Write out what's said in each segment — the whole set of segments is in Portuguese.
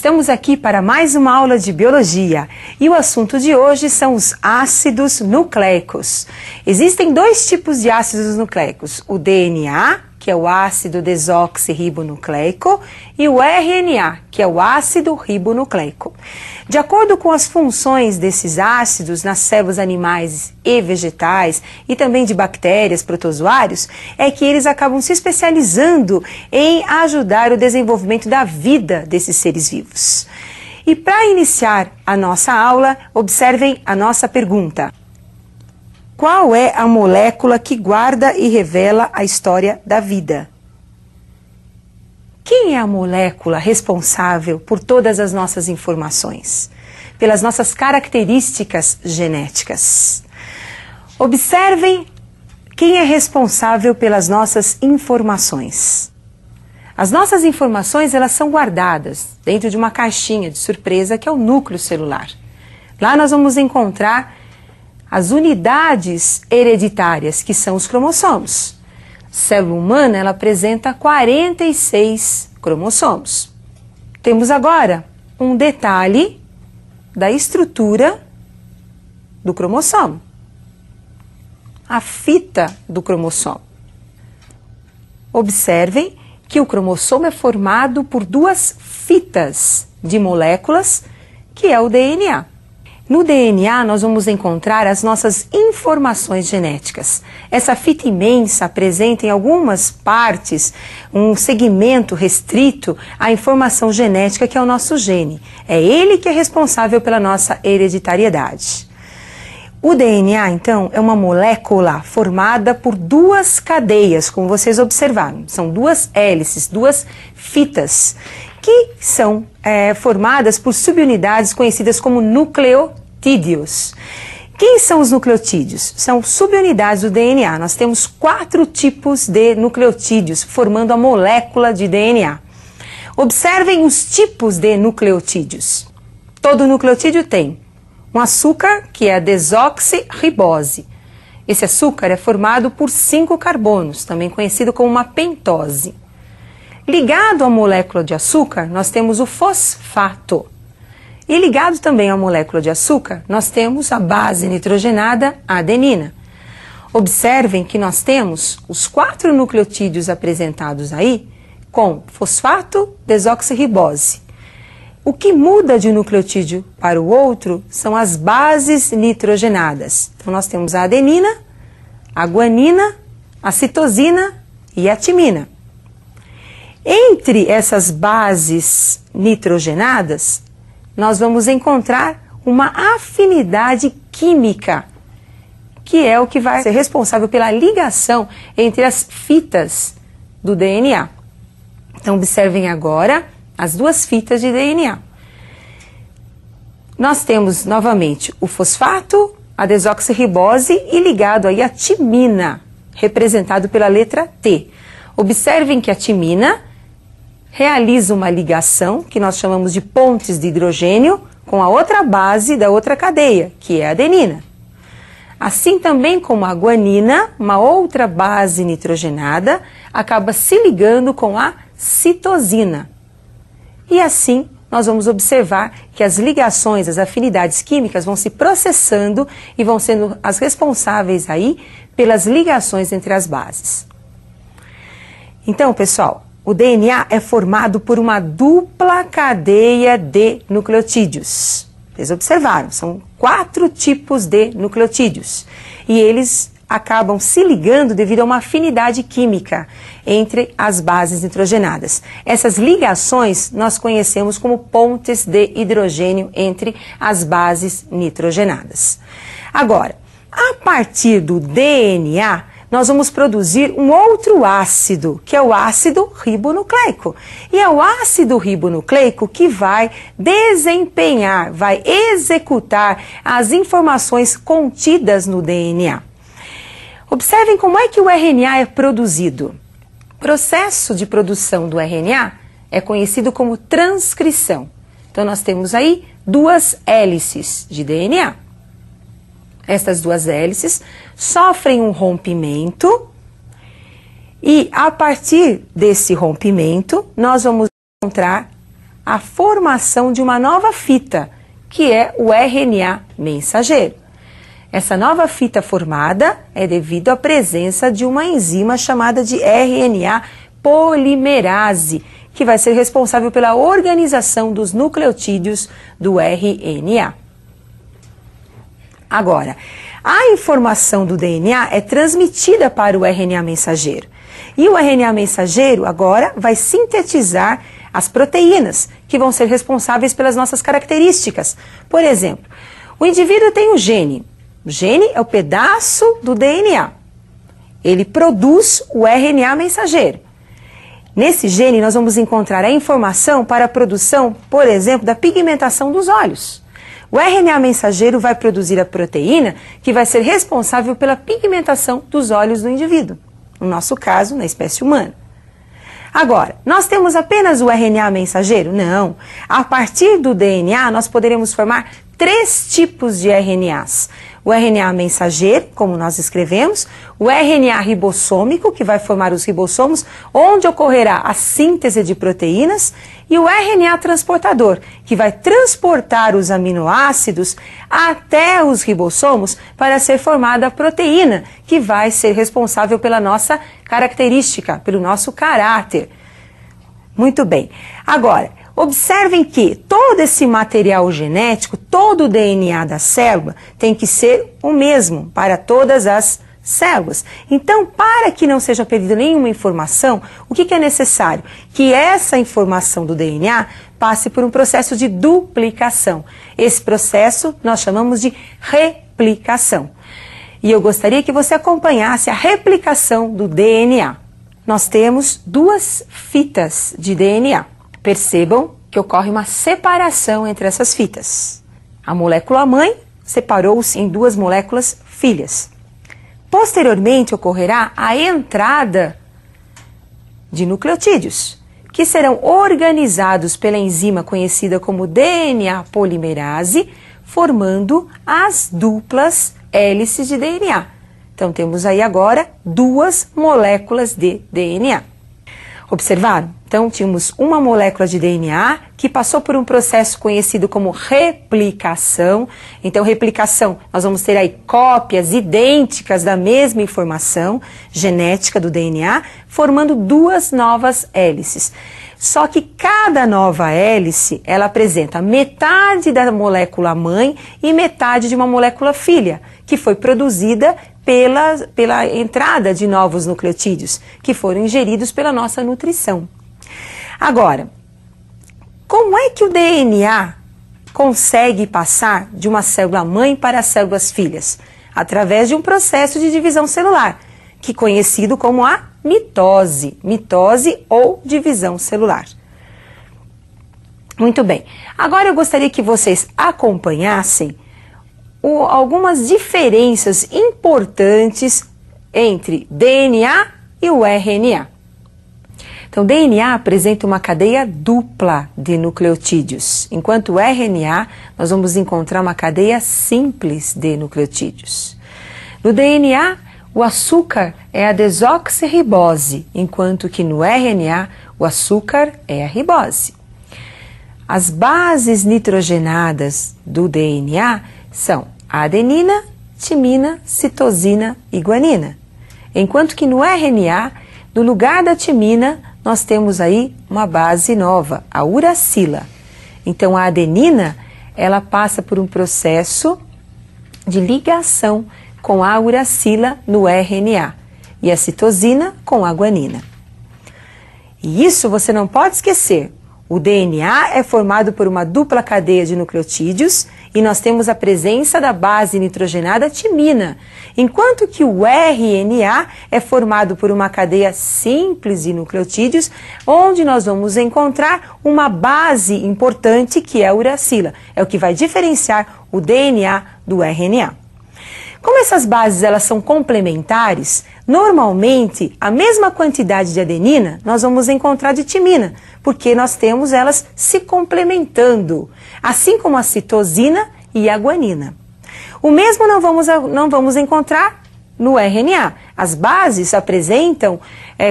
Estamos aqui para mais uma aula de biologia e o assunto de hoje são os ácidos nucleicos. Existem dois tipos de ácidos nucleicos, o DNA, que é o ácido desoxirribonucleico, e o RNA, que é o ácido ribonucleico. De acordo com as funções desses ácidos nas células animais e vegetais e também de bactérias, protozoários, é que eles acabam se especializando em ajudar o desenvolvimento da vida desses seres vivos. E para iniciar a nossa aula, observem a nossa pergunta. Qual é a molécula que guarda e revela a história da vida? Quem é a molécula responsável por todas as nossas informações? Pelas nossas características genéticas. Observem quem é responsável pelas nossas informações. As nossas informações, elas são guardadas dentro de uma caixinha de surpresa que é o núcleo celular. Lá nós vamos encontrar as unidades hereditárias, que são os cromossomos. A célula humana, ela apresenta 46 cromossomos. Temos agora um detalhe da estrutura do cromossomo. A fita do cromossomo. Observem que o cromossomo é formado por duas fitas de moléculas, que é o DNA. No DNA, nós vamos encontrar as nossas informações genéticas. Essa fita imensa apresenta em algumas partes um segmento restrito à informação genética que é o nosso gene. É ele que é responsável pela nossa hereditariedade. O DNA, então, é uma molécula formada por duas cadeias, como vocês observaram. São duas hélices, duas fitas, que são formadas por subunidades conhecidas como nucleotídeos. Quem são os nucleotídeos? São subunidades do DNA. Nós temos 4 tipos de nucleotídeos formando a molécula de DNA. Observem os tipos de nucleotídeos. Todo nucleotídeo tem um açúcar, que é a desoxirribose. Esse açúcar é formado por 5 carbonos, também conhecido como uma pentose. Ligado à molécula de açúcar, nós temos o fosfato. E ligado também à molécula de açúcar, nós temos a base nitrogenada, a adenina. Observem que nós temos os 4 nucleotídeos apresentados aí com fosfato, desoxirribose. O que muda de um nucleotídeo para o outro são as bases nitrogenadas. Então nós temos a adenina, a guanina, a citosina e a timina. Entre essas bases nitrogenadas, nós vamos encontrar uma afinidade química, que é o que vai ser responsável pela ligação entre as fitas do DNA. Então, observem agora as duas fitas de DNA. Nós temos novamente o fosfato, a desoxirribose e ligado aí a timina, representado pela letra T. Observem que a timina realiza uma ligação, que nós chamamos de pontes de hidrogênio, com a outra base da outra cadeia, que é a adenina. Assim também como a guanina, uma outra base nitrogenada, acaba se ligando com a citosina. E assim nós vamos observar que as ligações, as afinidades químicas vão se processando e vão sendo as responsáveis aí pelas ligações entre as bases. Então, pessoal, o DNA é formado por uma dupla cadeia de nucleotídeos. Vocês observaram, são 4 tipos de nucleotídeos. E eles acabam se ligando devido a uma afinidade química entre as bases nitrogenadas. Essas ligações nós conhecemos como pontes de hidrogênio entre as bases nitrogenadas. Agora, a partir do DNA, nós vamos produzir um outro ácido, que é o ácido ribonucleico. E é o ácido ribonucleico que vai desempenhar, vai executar as informações contidas no DNA. Observem como é que o RNA é produzido. O processo de produção do RNA é conhecido como transcrição. Então, nós temos aí 2 hélices de DNA. Estas 2 hélices sofrem um rompimento e, a partir desse rompimento, nós vamos encontrar a formação de uma nova fita, que é o RNA mensageiro. Essa nova fita formada é devido à presença de uma enzima chamada de RNA polimerase, que vai ser responsável pela organização dos nucleotídeos do RNA. Agora, a informação do DNA é transmitida para o RNA mensageiro. E o RNA mensageiro agora vai sintetizar as proteínas, que vão ser responsáveis pelas nossas características. Por exemplo, o indivíduo tem um gene. O gene é o pedaço do DNA. Ele produz o RNA mensageiro. Nesse gene, nós vamos encontrar a informação para a produção, por exemplo, da pigmentação dos olhos. O RNA mensageiro vai produzir a proteína que vai ser responsável pela pigmentação dos olhos do indivíduo. No nosso caso, na espécie humana. Agora, nós temos apenas o RNA mensageiro? Não. A partir do DNA, nós poderemos formar 3 tipos de RNAs. O RNA mensageiro, como nós escrevemos, o RNA ribossômico, que vai formar os ribossomos, onde ocorrerá a síntese de proteínas, e o RNA transportador, que vai transportar os aminoácidos até os ribossomos para ser formada a proteína, que vai ser responsável pela nossa característica, pelo nosso caráter. Muito bem. Agora, observem que todo esse material genético, todo o DNA da célula tem que ser o mesmo para todas as células. Então, para que não seja perdida nenhuma informação, o que é necessário? Que essa informação do DNA passe por um processo de duplicação. Esse processo nós chamamos de replicação. E eu gostaria que você acompanhasse a replicação do DNA. Nós temos 2 fitas de DNA. Percebam que ocorre uma separação entre essas fitas. A molécula mãe separou-se em 2 moléculas filhas. Posteriormente ocorrerá a entrada de nucleotídeos, que serão organizados pela enzima conhecida como DNA polimerase, formando as duplas hélices de DNA. Então temos aí agora 2 moléculas de DNA. Observaram? Então, tínhamos uma molécula de DNA que passou por um processo conhecido como replicação. Então, replicação, nós vamos ter aí cópias idênticas da mesma informação genética do DNA, formando 2 novas hélices. Só que cada nova hélice, ela apresenta metade da molécula mãe e metade de uma molécula filha, que foi produzida pela entrada de novos nucleotídeos, que foram ingeridos pela nossa nutrição. Agora, como é que o DNA consegue passar de uma célula mãe para as células filhas? Através de um processo de divisão celular, que é conhecido como a mitose ou divisão celular. Muito bem, agora eu gostaria que vocês acompanhassem algumas diferenças importantes entre DNA e o RNA. Então, o DNA apresenta uma cadeia dupla de nucleotídeos, enquanto o RNA nós vamos encontrar uma cadeia simples de nucleotídeos. No DNA, o açúcar é a desoxirribose, enquanto que no RNA o açúcar é a ribose. As bases nitrogenadas do DNA são a adenina, timina, citosina e guanina. Enquanto que no RNA, no lugar da timina, nós temos aí uma base nova, a uracila. Então, a adenina, ela passa por um processo de ligação com a uracila no RNA e a citosina com a guanina. E isso você não pode esquecer. O DNA é formado por uma dupla cadeia de nucleotídeos e nós temos a presença da base nitrogenada timina, enquanto que o RNA é formado por uma cadeia simples de nucleotídeos, onde nós vamos encontrar uma base importante que é a uracila. É o que vai diferenciar o DNA do RNA. Como essas bases elas são complementares, normalmente a mesma quantidade de adenina nós vamos encontrar de timina, porque nós temos elas se complementando, assim como a citosina e a guanina. O mesmo não vamos encontrar no RNA. As bases apresentam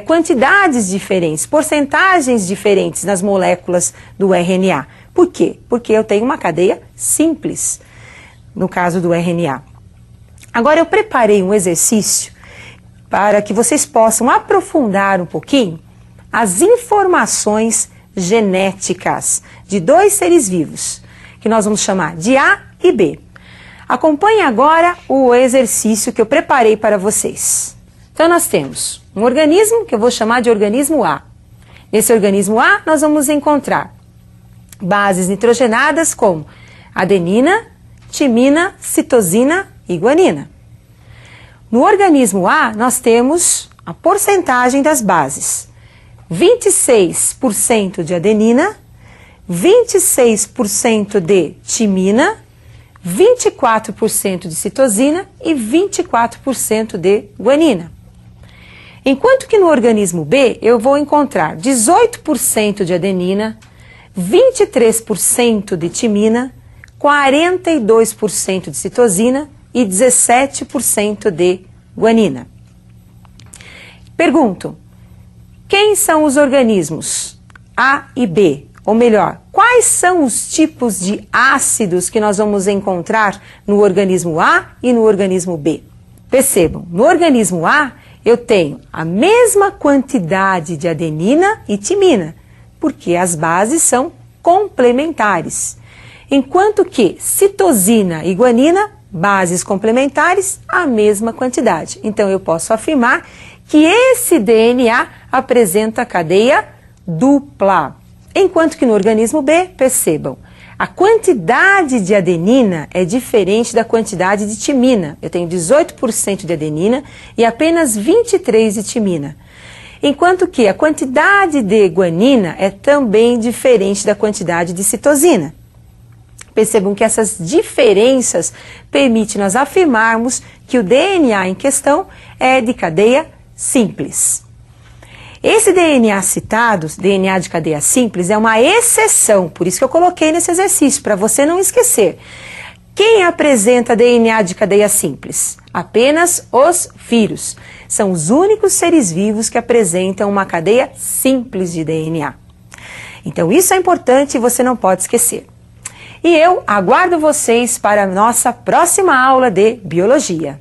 quantidades diferentes, porcentagens diferentes nas moléculas do RNA. Por quê? Porque eu tenho uma cadeia simples, no caso do RNA. Agora eu preparei um exercício para que vocês possam aprofundar um pouquinho as informações genéticas de dois seres vivos, que nós vamos chamar de A e B. Acompanhe agora o exercício que eu preparei para vocês. Então nós temos um organismo que eu vou chamar de organismo A. Nesse organismo A nós vamos encontrar bases nitrogenadas como adenina, timina, citosina e guanina. No organismo A nós temos a porcentagem das bases: 26% de adenina, 26% de timina, 24% de citosina e 24% de guanina. Enquanto que no organismo B eu vou encontrar 18% de adenina, 23% de timina, 42% de citosina e 17% de guanina. Pergunto: quem são os organismos A e B? Ou melhor, quais são os tipos de ácidos que nós vamos encontrar no organismo A e no organismo B? Percebam, no organismo A eu tenho a mesma quantidade de adenina e timina, porque as bases são complementares. Enquanto que citosina e guanina, bases complementares, a mesma quantidade. Então eu posso afirmar que esse DNA apresenta cadeia dupla. Enquanto que no organismo B, percebam, a quantidade de adenina é diferente da quantidade de timina. Eu tenho 18% de adenina e apenas 23% de timina. Enquanto que a quantidade de guanina é também diferente da quantidade de citosina. Percebam que essas diferenças permitem nós afirmarmos que o DNA em questão é de cadeia simples. Esse DNA citado, DNA de cadeia simples, é uma exceção, por isso que eu coloquei nesse exercício, para você não esquecer. Quem apresenta DNA de cadeia simples? Apenas os vírus. São os únicos seres vivos que apresentam uma cadeia simples de DNA. Então isso é importante e você não pode esquecer. E eu aguardo vocês para a nossa próxima aula de Biologia.